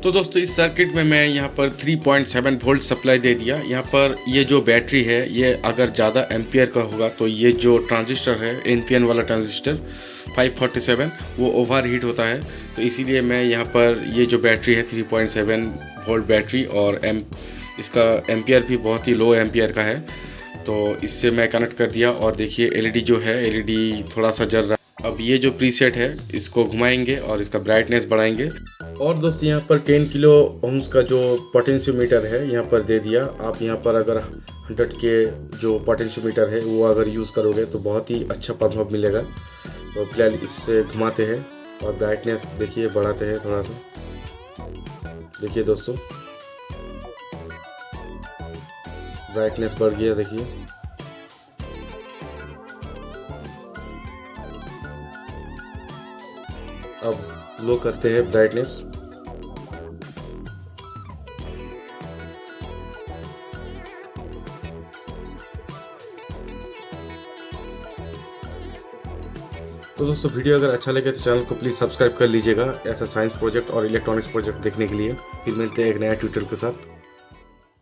तो दोस्तों इस सर्किट में मैं यहाँ पर 3.7 वोल्ट सप्लाई दे दिया। यहाँ पर ये जो बैटरी है ये अगर ज़्यादा एम्पियर का होगा तो ये जो ट्रांजिस्टर है एनपीएन वाला ट्रांजिस्टर 547 वो ओवर हीट होता है। तो इसीलिए मैं यहाँ पर ये जो बैटरी है 3.7 वोल्ट बैटरी और इसका एम्पियर भी बहुत ही लो एम्पियर का है, तो इससे मैं कनेक्ट कर दिया। और देखिए एलईडी जो है एलईडी थोड़ा सा जल रहा है। अब ये जो प्रीसेट है इसको घुमाएंगे और इसका ब्राइटनेस बढ़ाएंगे। और दोस्तों यहाँ पर 10 किलो ओम्स का जो पोटेंशियोमीटर है यहाँ पर दे दिया। आप यहाँ पर अगर 100 के जो पोटेंशियोमीटर है वो अगर यूज़ करोगे तो बहुत ही अच्छा प्रभाव मिलेगा। तो फिलहाल इससे घुमाते हैं और ब्राइटनेस देखिए बढ़ाते हैं थोड़ा सा। देखिए दोस्तों ब्राइटनेस बढ़ गया, देखिए। अब लो करते हैं ब्राइटनेस। तो दोस्तों वीडियो अगर अच्छा लगे तो चैनल को प्लीज़ सब्सक्राइब कर लीजिएगा ऐसा साइंस प्रोजेक्ट और इलेक्ट्रॉनिक्स प्रोजेक्ट देखने के लिए। फिर मिलते हैं एक नया ट्यूटोरियल के साथ।